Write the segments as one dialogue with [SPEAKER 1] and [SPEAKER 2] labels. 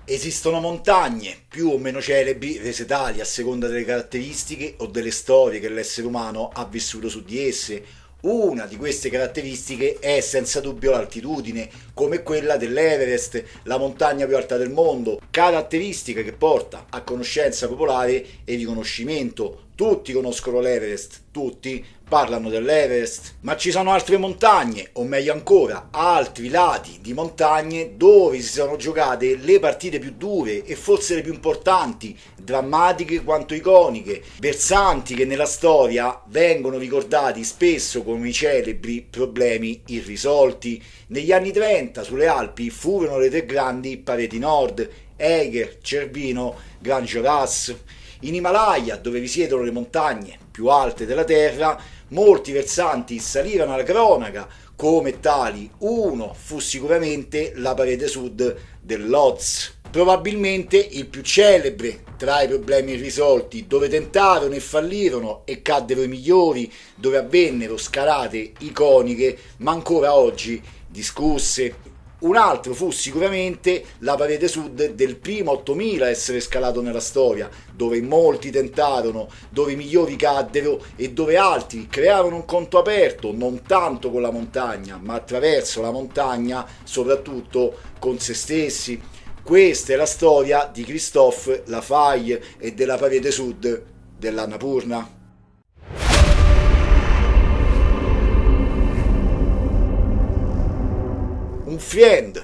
[SPEAKER 1] Esistono montagne più o meno celebri, rese tali a seconda delle caratteristiche o delle storie che l'essere umano ha vissuto su di esse. Una di queste caratteristiche è senza dubbio l'altitudine, come quella dell'Everest, la montagna più alta del mondo, caratteristica che porta a conoscenza popolare e riconoscimento. Tutti conoscono l'Everest, tutti parlano dell'Everest, ma ci sono altre montagne, o meglio ancora, altri lati di montagne dove si sono giocate le partite più dure e forse le più importanti, drammatiche quanto iconiche, versanti che nella storia vengono ricordati spesso come i celebri problemi irrisolti. Negli anni 30 sulle Alpi furono le tre grandi pareti nord, Eiger, Cervino, Gran Joras. In Himalaya, dove risiedono le montagne più alte della Terra, molti versanti salivano alla cronaca come tali. Uno fu sicuramente la parete sud del Lodz, probabilmente il più celebre tra i problemi irrisolti, dove tentarono e fallirono e caddero i migliori, dove avvennero scalate iconiche ma ancora oggi discusse. Un altro fu sicuramente la parete sud del primo 8000 a essere scalato nella storia, dove molti tentarono, dove i migliori caddero e dove altri crearono un conto aperto, non tanto con la montagna, ma attraverso la montagna, soprattutto con se stessi. Questa è la storia di Christophe Lafaille e della parete sud dell'Annapurna. Un friend,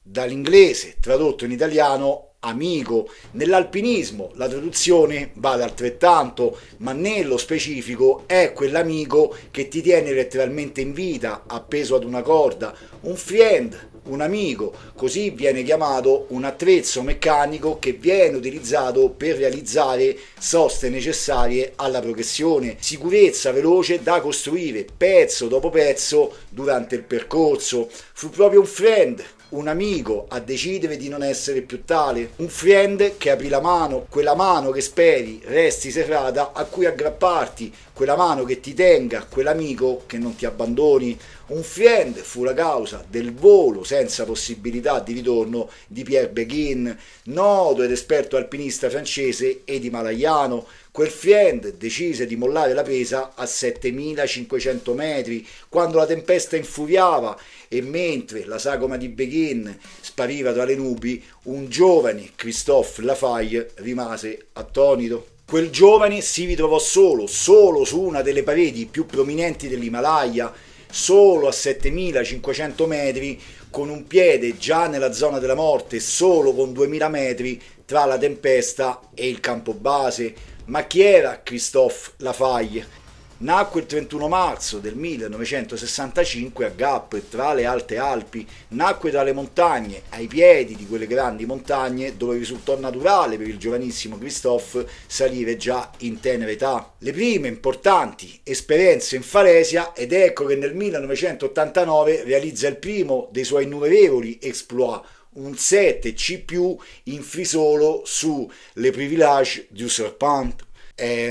[SPEAKER 1] dall'inglese tradotto in italiano amico. Nell'alpinismo la traduzione vale altrettanto, ma nello specifico è quell'amico che ti tiene letteralmente in vita, appeso ad una corda. Un friend, un amico, così viene chiamato un attrezzo meccanico che viene utilizzato per realizzare soste necessarie alla progressione, sicurezza veloce da costruire pezzo dopo pezzo durante il percorso. Fu proprio un friend, un amico, a decidere di non essere più tale, un friend che aprì la mano, quella mano che speri resti serrata, a cui aggrapparti, quella mano che ti tenga, quell'amico che non ti abbandoni. Un friend fu la causa del volo senza possibilità di ritorno di Pierre Beghin, noto ed esperto alpinista francese ed himalayano. Quel friend decise di mollare la presa a 7500 metri, quando la tempesta infuriava e mentre la sagoma di Beghin spariva tra le nubi, un giovane Christophe Lafaille rimase attonito. Quel giovane si ritrovò solo su una delle pareti più prominenti dell'Himalaya, solo a 7500 metri, con un piede già nella zona della morte, solo con 2000 metri tra la tempesta e il campo base. Ma chi era Christophe Lafaille? Nacque il 31 marzo del 1965 a Gap, tra le Alte Alpi. Nacque tra le montagne, ai piedi di quelle grandi montagne dove risultò naturale per il giovanissimo Christophe salire già in tenera età. Le prime importanti esperienze in Falesia, ed ecco che nel 1989 realizza il primo dei suoi innumerevoli exploit, un 7C+, in frisolo su Le Privilèges du Serpent.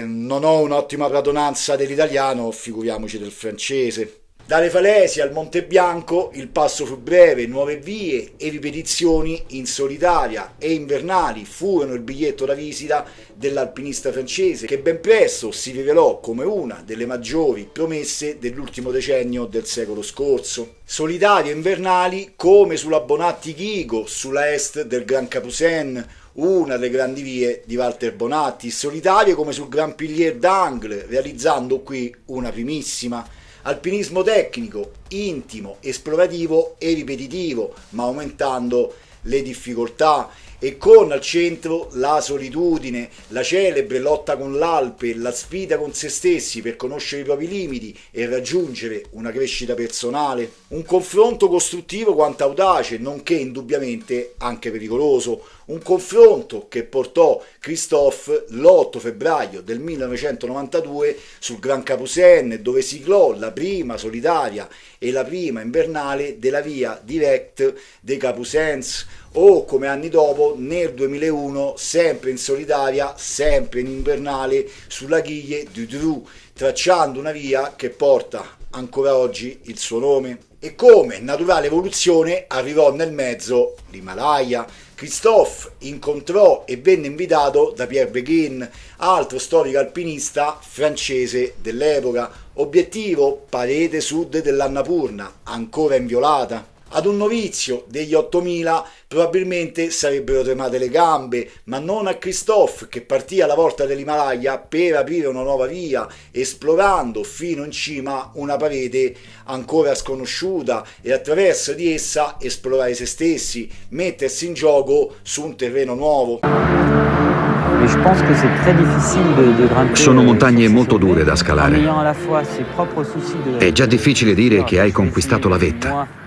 [SPEAKER 1] Non ho un'ottima radonanza dell'italiano, figuriamoci del francese. Dalle Falesie al Monte Bianco il passo fu breve, nuove vie e ripetizioni in solitaria e invernali furono il biglietto da visita dell'alpinista francese, che ben presto si rivelò come una delle maggiori promesse dell'ultimo decennio del secolo scorso. Solitarie e invernali come sulla Bonatti-Ghigo, sulla est del Grand Capucin, una delle grandi vie di Walter Bonatti, solitarie come sul Grand Pilier d'Angle, realizzando qui una primissima. Alpinismo tecnico, intimo, esplorativo e ripetitivo, ma aumentando le difficoltà, e con al centro la solitudine, la celebre lotta con l'Alpe, la sfida con se stessi per conoscere i propri limiti e raggiungere una crescita personale. Un confronto costruttivo quanto audace, nonché indubbiamente anche pericoloso. Un confronto che portò Christophe l'8 febbraio del 1992 sul Grand Capucin, dove siglò la prima solitaria e la prima invernale della via Directe des Capucins, o come anni dopo nel 2001 sempre in solitaria, sempre in invernale sulla Guille du Dru, tracciando una via che porta ancora oggi il suo nome. E come naturale evoluzione arrivò nel mezzo l'Himalaya. Christophe incontrò e venne invitato da Pierre Béguin, altro storico alpinista francese dell'epoca. Obiettivo: parete sud dell'Annapurna, ancora inviolata. Ad un novizio degli 8000 probabilmente sarebbero tremate le gambe, ma non a Christophe, che partì alla volta dell'Himalaya per aprire una nuova via, esplorando fino in cima una parete ancora sconosciuta e attraverso di essa esplorare se stessi, mettersi in gioco su un terreno nuovo.
[SPEAKER 2] Sono montagne molto dure da scalare. È già difficile dire che hai conquistato la vetta.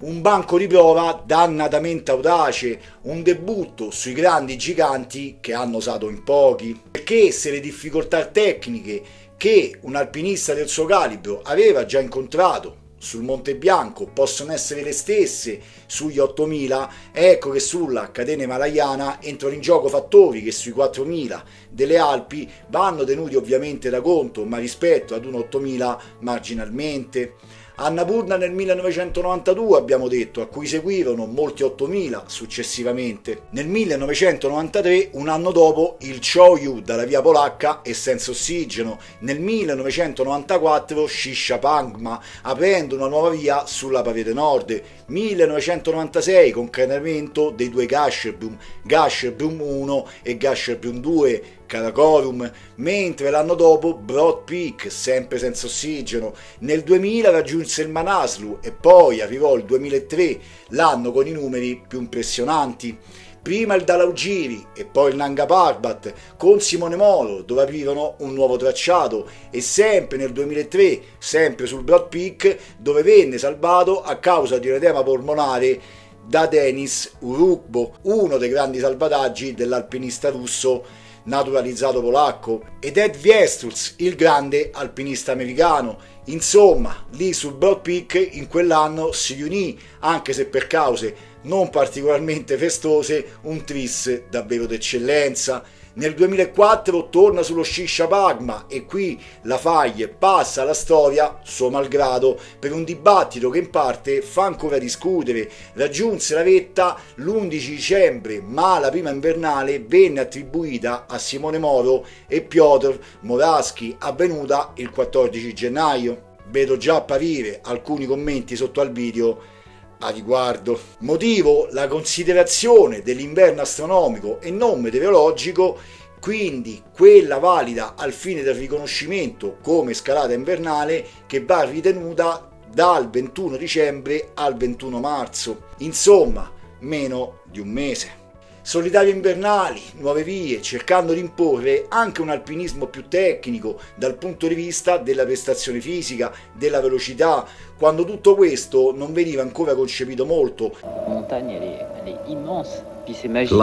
[SPEAKER 1] Un banco di prova dannatamente audace, un debutto sui grandi giganti che hanno osato in pochi. Perché se le difficoltà tecniche che un alpinista del suo calibro aveva già incontrato sul Monte Bianco possono essere le stesse sugli 8000, ecco che sulla catena himalayana entrano in gioco fattori che sui 4000 delle Alpi vanno tenuti ovviamente da conto, ma rispetto ad un 8000 marginalmente. Annapurna nel 1992 abbiamo detto, a cui seguirono molti 8000 successivamente. Nel 1993, un anno dopo, il Choyu dalla via polacca e senza ossigeno. Nel 1994 Shisha Pangma, aprendo una nuova via sulla parete nord. 1996 concretamento dei due Gasherbrum 1 e Gasherbrum 2, Karakorum, mentre l'anno dopo Broad Peak, sempre senza ossigeno. Nel 2000 raggiunse il Manaslu e poi arrivò il 2003, l'anno con i numeri più impressionanti. Prima il Dhalaugiri e poi il Nanga Parbat con Simone Molo, dove aprirono un nuovo tracciato, e sempre nel 2003, sempre sul Broad Peak, dove venne salvato a causa di un edema polmonare da Denis Urukbo, uno dei grandi salvataggi dell'alpinista russo naturalizzato polacco, ed Ed Viestuls, il grande alpinista americano. Insomma, lì sul Broad Peak in quell'anno si riunì, anche se per cause non particolarmente festose, un tris davvero d'eccellenza. Nel 2004 torna sullo Shisha Pangma e qui la Faglie passa alla storia, suo malgrado, per un dibattito che in parte fa ancora discutere. Raggiunse la vetta l'11 dicembre, ma la prima invernale venne attribuita a Simone Moro e Piotr Moravsky, avvenuta il 14 gennaio. Vedo già apparire alcuni commenti sotto al video a riguardo. Motivo: la considerazione dell'inverno astronomico e non meteorologico, quindi quella valida al fine del riconoscimento come scalata invernale, che va ritenuta dal 21 dicembre al 21 marzo, insomma meno di un mese. Solitarie invernali, nuove vie, cercando di imporre anche un alpinismo più tecnico dal punto di vista della prestazione fisica, della velocità, quando tutto questo non veniva ancora concepito molto.
[SPEAKER 2] La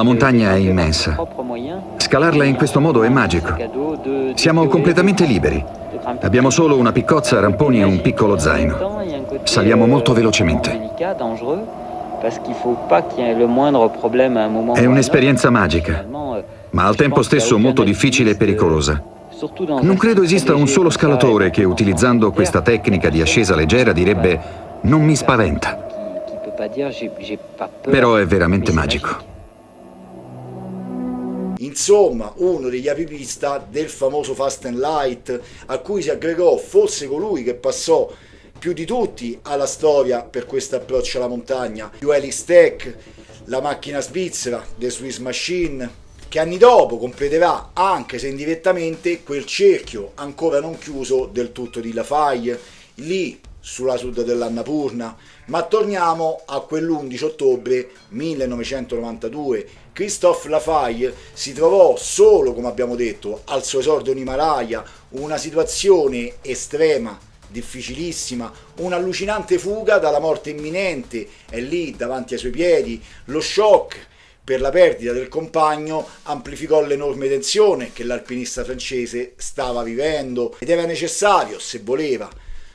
[SPEAKER 2] montagna è immensa. Scalarla in questo modo è magico. Siamo completamente liberi. Abbiamo solo una piccozza, ramponi e un piccolo zaino. Saliamo molto velocemente. È un'esperienza magica, ma al tempo stesso molto difficile e pericolosa. Non credo esista un solo scalatore che, utilizzando questa tecnica di ascesa leggera, direbbe «non mi spaventa». Però è veramente magico.
[SPEAKER 1] Insomma, uno degli apripista del famoso Fast and Light, a cui si aggregò forse colui che passò più di tutti alla storia per questo approccio alla montagna, Helix Tech, la macchina svizzera, The Swiss Machine, che anni dopo completerà, anche se indirettamente, quel cerchio ancora non chiuso del tutto di La Faglie, lì sulla sud dell'Annapurna. Ma torniamo a quell'11 ottobre 1992. Christophe Lafaille si trovò solo, come abbiamo detto, al suo esordio in Himalaya, una situazione estrema, difficilissima, un'allucinante fuga dalla morte imminente è lì davanti ai suoi piedi. Lo shock per la perdita del compagno amplificò l'enorme tensione che l'alpinista francese stava vivendo, ed era necessario, se voleva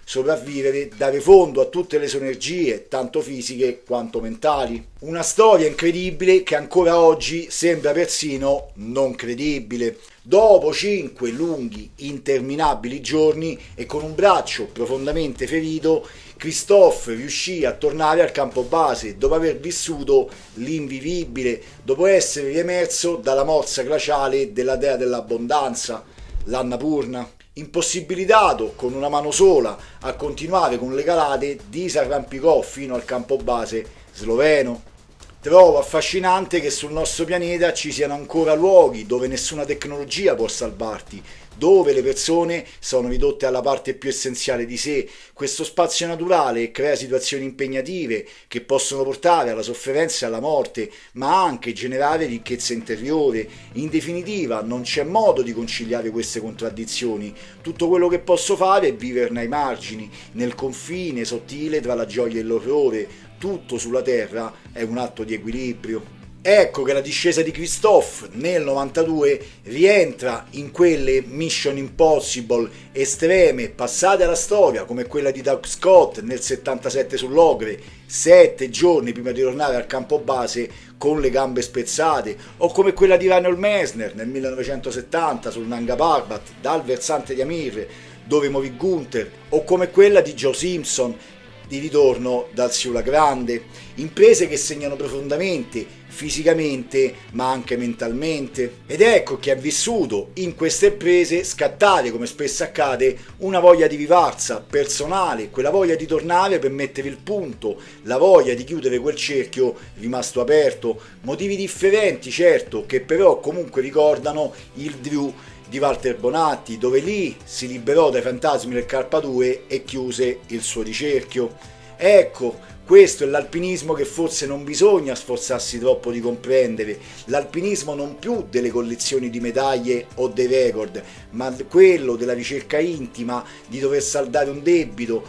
[SPEAKER 1] sopravvivere, dare fondo a tutte le sue energie, tanto fisiche quanto mentali. Una storia incredibile che ancora oggi sembra persino non credibile. Dopo 5 lunghi, interminabili giorni e con un braccio profondamente ferito, Christophe riuscì a tornare al campo base dopo aver vissuto l'invivibile, dopo essere riemerso dalla morsa glaciale della dea dell'abbondanza, l'Annapurna. Impossibilitato con una mano sola a continuare con le calate, Dee si arrampicò fino al campo base sloveno. Trovo affascinante che sul nostro pianeta ci siano ancora luoghi dove nessuna tecnologia può salvarti, dove le persone sono ridotte alla parte più essenziale di sé. Questo spazio naturale crea situazioni impegnative che possono portare alla sofferenza e alla morte, ma anche generare ricchezza interiore. In definitiva, non c'è modo di conciliare queste contraddizioni. Tutto quello che posso fare è viverne ai margini, nel confine sottile tra la gioia e l'orrore. Tutto sulla Terra è un atto di equilibrio. Ecco che la discesa di Christophe nel 92 rientra in quelle Mission Impossible estreme passate alla storia, come quella di Doug Scott nel 77 sull'Ogre, 7 giorni prima di tornare al campo base con le gambe spezzate, o come quella di Reinhold Messner nel 1970 sul Nanga Parbat dal versante di Amir, dove morì Gunther, o come quella di Joe Simpson di ritorno dal Siula Grande. Imprese che segnano profondamente, fisicamente ma anche mentalmente. Ed ecco che ha vissuto in queste imprese scattare, come spesso accade, una voglia di vivarza personale, quella voglia di tornare per mettere il punto, la voglia di chiudere quel cerchio rimasto aperto. Motivi differenti, certo, che però comunque ricordano il Drew di Walter Bonatti, dove lì si liberò dai fantasmi del Carpa 2 e chiuse il suo ricerchio. Ecco, questo è l'alpinismo che forse non bisogna sforzarsi troppo di comprendere, l'alpinismo non più delle collezioni di medaglie o dei record, ma quello della ricerca intima, di dover saldare un debito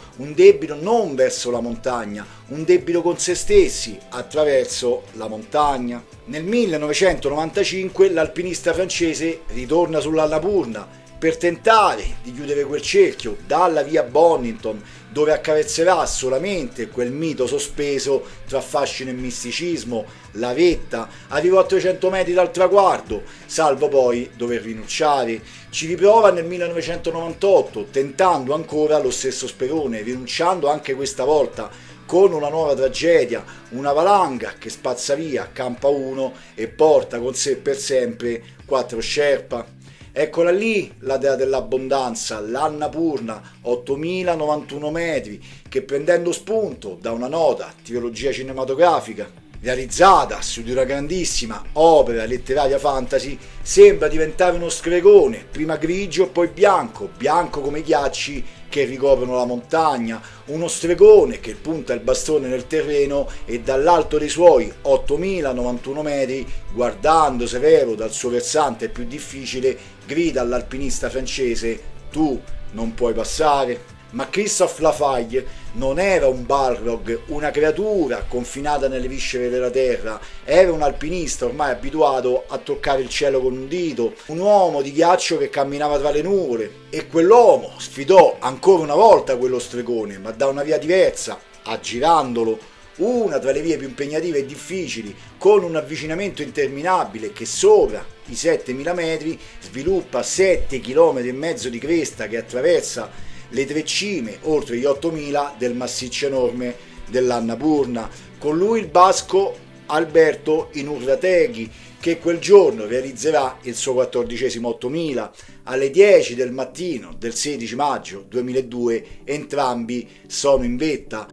[SPEAKER 1] non verso la montagna, un debito con se stessi attraverso la montagna. Nel 1995 l'alpinista francese ritorna sull'Annapurna per tentare di chiudere quel cerchio dalla via Bonington, dove accarezzerà solamente quel mito sospeso tra fascino e misticismo, la vetta. Arrivò a 300 metri dal traguardo, salvo poi dover rinunciare. Ci riprova nel 1998, tentando ancora lo stesso sperone, rinunciando anche questa volta, con una nuova tragedia, una valanga che spazza via campa 1 e porta con sé per sempre 4 Sherpa. Eccola lì la dea dell'abbondanza, l'Annapurna, 8091 metri, che prendendo spunto da una nota trilogia cinematografica realizzata su di una grandissima opera letteraria fantasy, sembra diventare uno stregone, prima grigio e poi bianco, bianco come i ghiacci che ricoprono la montagna, uno stregone che punta il bastone nel terreno e dall'alto dei suoi 8091 metri, guardando severo dal suo versante più difficile, grida all'alpinista francese: tu non puoi passare. Ma Christophe Lafaille non era un Balrog, una creatura confinata nelle viscere della terra, era un alpinista ormai abituato a toccare il cielo con un dito, un uomo di ghiaccio che camminava tra le nuvole, e quell'uomo sfidò ancora una volta quello stregone, ma da una via diversa, aggirandolo, una tra le vie più impegnative e difficili, con un avvicinamento interminabile che sopra i 7000 metri sviluppa 7,5 km di cresta che attraversa le 3 cime oltre gli 8000 del massiccio enorme dell'Annapurna. Con lui il basco Alberto Inurrategui, che quel giorno realizzerà il suo 14° 8000 alle 10 del mattino del 16 maggio 2002. Entrambi sono in vetta.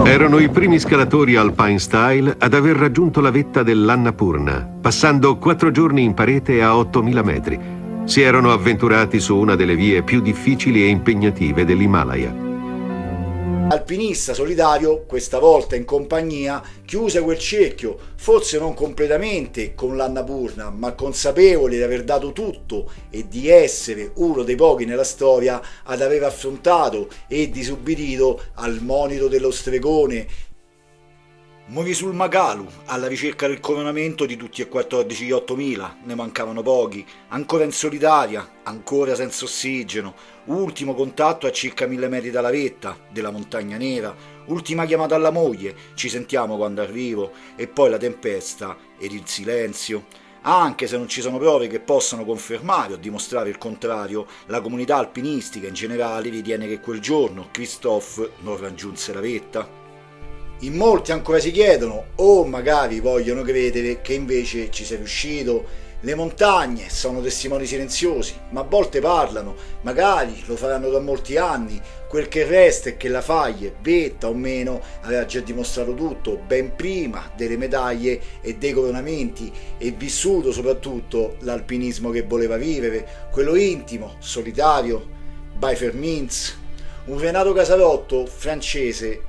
[SPEAKER 3] Erano i primi scalatori alpine style ad aver raggiunto la vetta dell'Annapurna, passando 4 giorni in parete a 8000 metri. Si erano avventurati su una delle vie più difficili e impegnative dell'Himalaya.
[SPEAKER 1] Alpinista solitario, questa volta in compagnia, chiuse quel cerchio, forse non completamente con l'Annapurna, ma consapevole di aver dato tutto e di essere uno dei pochi nella storia ad aver affrontato e disubbidito al monito dello stregone. Morì sul Makalu, alla ricerca del coronamento di tutti e 14 gli 8000, ne mancavano pochi, ancora in solitaria, ancora senza ossigeno, ultimo contatto a circa 1000 metri dalla vetta della Montagna Nera, ultima chiamata alla moglie, ci sentiamo quando arrivo, e poi la tempesta ed il silenzio. Anche se non ci sono prove che possano confermare o dimostrare il contrario, la comunità alpinistica in generale ritiene che quel giorno Christophe non raggiunse la vetta. In molti ancora si chiedono, o magari vogliono credere, che invece ci sia riuscito. Le montagne sono testimoni silenziosi, ma a volte parlano, magari lo faranno da molti anni. Quel che resta è che la Faglie, vetta o meno, aveva già dimostrato tutto ben prima delle medaglie e dei coronamenti, e vissuto soprattutto l'alpinismo che voleva vivere, quello intimo, solitario, by Fermins, un Renato Casarotto francese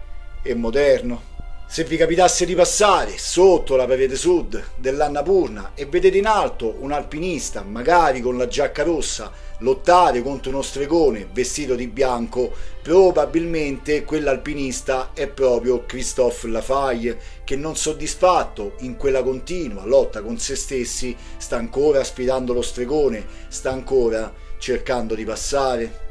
[SPEAKER 1] e moderno. Se vi capitasse di passare sotto la parete sud dell'Annapurna e vedete in alto un alpinista, magari con la giacca rossa, lottare contro uno stregone vestito di bianco, probabilmente quell'alpinista è proprio Christophe Lafaille, che non soddisfatto in quella continua lotta con se stessi sta ancora sfidando lo stregone, sta ancora cercando di passare.